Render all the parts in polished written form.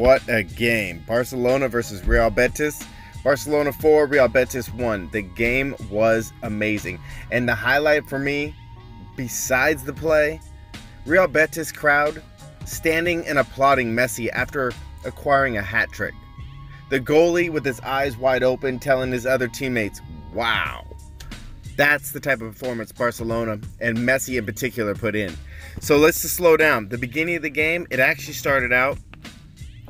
What a game. Barcelona versus Real Betis. Barcelona 4, Real Betis 1. The game was amazing. And the highlight for me, besides the play, Real Betis crowd standing and applauding Messi after acquiring a hat trick. The goalie with his eyes wide open telling his other teammates, wow. That's the type of performance Barcelona and Messi in particular put in. So let's just slow down. The beginning of the game, it actually started out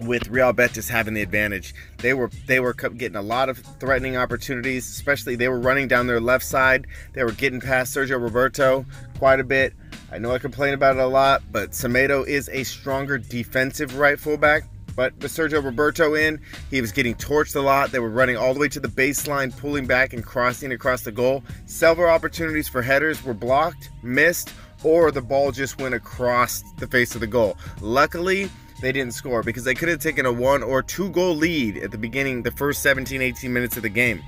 with Real Betis having the advantage. They were getting a lot of threatening opportunities, especially they were running down their left side. They were getting past Sergio Roberto quite a bit. I know I complain about it a lot, but Semedo is a stronger defensive right fullback. But with Sergio Roberto in, he was getting torched a lot. They were running all the way to the baseline, pulling back and crossing across the goal. Several opportunities for headers were blocked, missed, or the ball just went across the face of the goal. Luckily, they didn't score because they could have taken a 1 or 2 goal lead at the beginning, the first 17-18 minutes of the game.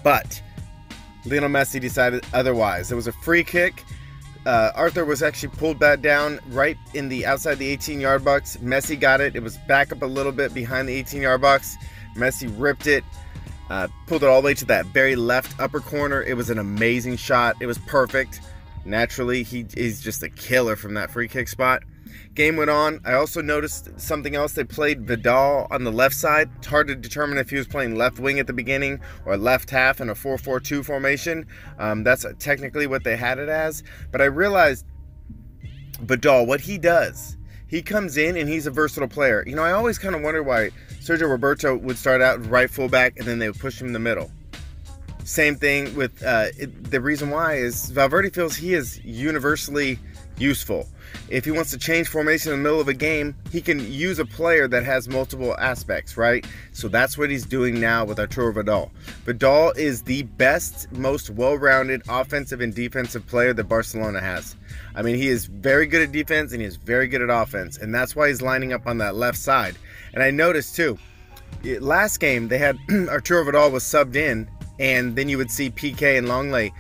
But Lionel Messi decided otherwise. There was a free kick. Arthur was actually pulled back down right in the outside the 18-yard box. Messi got it. It was back up a little bit behind the 18-yard box. Messi ripped it, pulled it all the way to that very left upper corner. It was an amazing shot. It was perfect. Naturally, he's just a killer from that free kick spot. Game went on. I also noticed something else. They played Vidal on the left side. It's hard to determine if he was playing left wing at the beginning or left half in a 4-4-2 formation. That's technically what they had it as. But I realized Vidal, what he does, he comes in and he's a versatile player. You know, I always kind of wonder why Sergio Roberto would start out right fullback and then they would push him in the middle. Same thing with the reason why is Valverde feels he is universally useful. If he wants to change formation in the middle of a game, he can use a player that has multiple aspects, right? So that's what he's doing now with Arturo Vidal. Vidal is the best, most well-rounded offensive and defensive player that Barcelona has. I mean, he is very good at defense and he is very good at offense, and that's why he's lining up on that left side. And I noticed too, last game they had Arturo Vidal was subbed in, and then you would see PK and Longley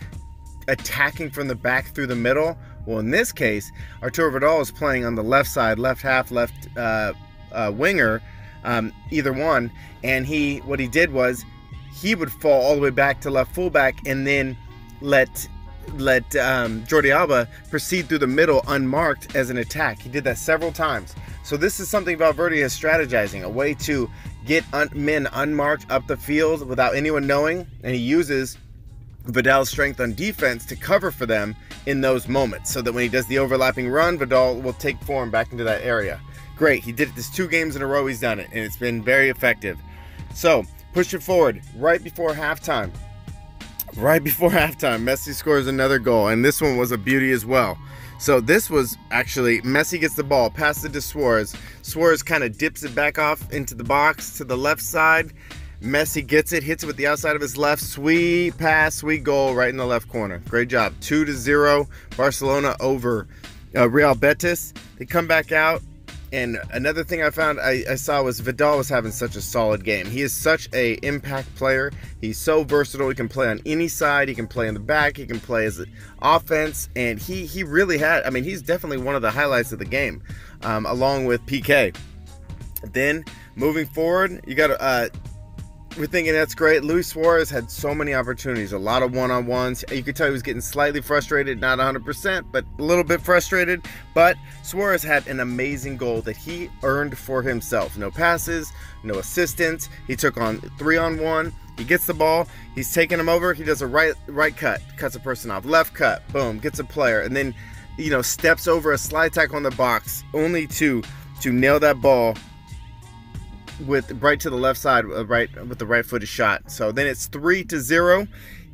attacking from the back through the middle. Well, in this case, Arturo Vidal is playing on the left side, left half, left winger, either one. And what he did was he would fall all the way back to left fullback and then let Jordi Alba proceed through the middle unmarked as an attack. He did that several times. So this is something Valverde is strategizing, a way to get men unmarked up the field without anyone knowing, and he uses Vidal's strength on defense to cover for them in those moments, so that when he does the overlapping run, Vidal will take form back into that area. Great, he did it this 2 games in a row, he's done it, and it's been very effective. So, push it forward, right before halftime, Messi scores another goal, and this one was a beauty as well. So this was actually, Messi gets the ball, passes it to Suarez. Suarez kind of dips it back off into the box to the left side. Messi gets it, hits it with the outside of his left. Sweet pass, sweet goal right in the left corner. Great job. 2-0, Barcelona over Real Betis. They come back out, and another thing I found I saw was Vidal was having such a solid game. He is such a impact player. He's so versatile. He can play on any side. He can play in the back. He can play as an offense, and he really had, I mean, he's definitely one of the highlights of the game, along with PK. Then moving forward, you got we're thinking that's great. Luis Suarez had so many opportunities, a lot of one-on-ones. You could tell he was getting slightly frustrated, not 100%, but a little bit frustrated. But Suarez had an amazing goal that he earned for himself. No passes, no assistance. He took on 3-on-1. He gets the ball. He's taking him over. He does a right cut, cuts a person off. Left cut, boom, gets a player. And then, you know, steps over a slide tackle on the box, only to nail that ball with right to the left side, with the right footed shot. So then it's 3-0.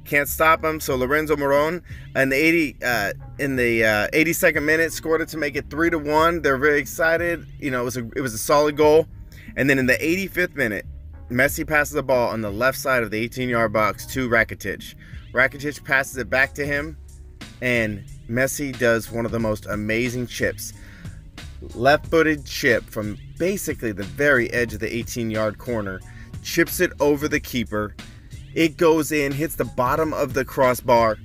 Can't stop him. So Lorenzo Moron in the 82nd minute scored it to make it 3-1. They're very excited. You know, it was a solid goal. And then in the 85th minute, Messi passes the ball on the left side of the 18-yard box to Rakitic. Rakitic passes it back to him, and Messi does one of the most amazing chips. Left-footed chip from basically the very edge of the 18-yard corner, chips it over the keeper. It goes in, hits the bottom of the crossbar.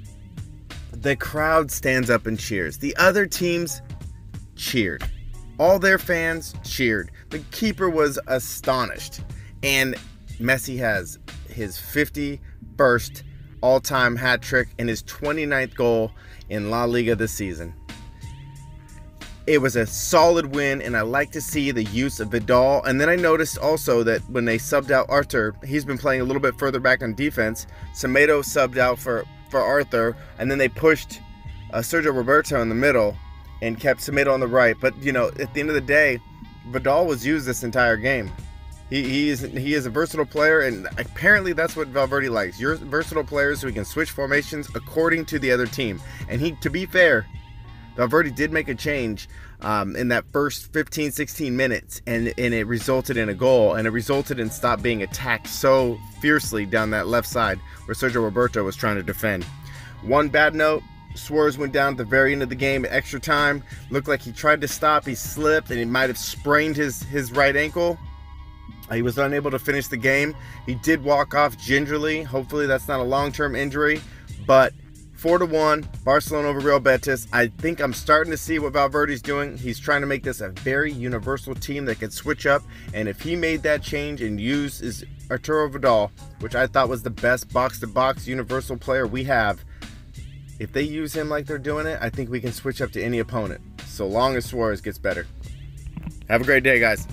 The crowd stands up and cheers. The other teams cheered. All their fans cheered. The keeper was astonished. And Messi has his 51st all-time hat trick and his 29th goal in La Liga this season. It was a solid win, and I like to see the use of Vidal. And then I noticed also that when they subbed out Arthur, he's been playing a little bit further back on defense. Semedo subbed out for Arthur, and then they pushed Sergio Roberto in the middle and kept Semedo on the right. But, you know, at the end of the day, Vidal was used this entire game. He is a versatile player, and apparently that's what Valverde likes. You're versatile players so he can switch formations according to the other team. And to be fair, Valverde did make a change in that first 15-16 minutes, and it resulted in a goal, and it resulted in stop being attacked so fiercely down that left side where Sergio Roberto was trying to defend. One bad note, Suarez went down at the very end of the game at extra time. Looked like he tried to stop, he slipped, and he might have sprained his right ankle. He was unable to finish the game. He did walk off gingerly. Hopefully that's not a long-term injury, but 4-1, Barcelona over Real Betis. I think I'm starting to see what Valverde's doing. He's trying to make this a very universal team that can switch up. And if he made that change and used his Arturo Vidal, which I thought was the best box-to-box universal player we have, if they use him like they're doing it, I think we can switch up to any opponent, so long as Suarez gets better. Have a great day, guys.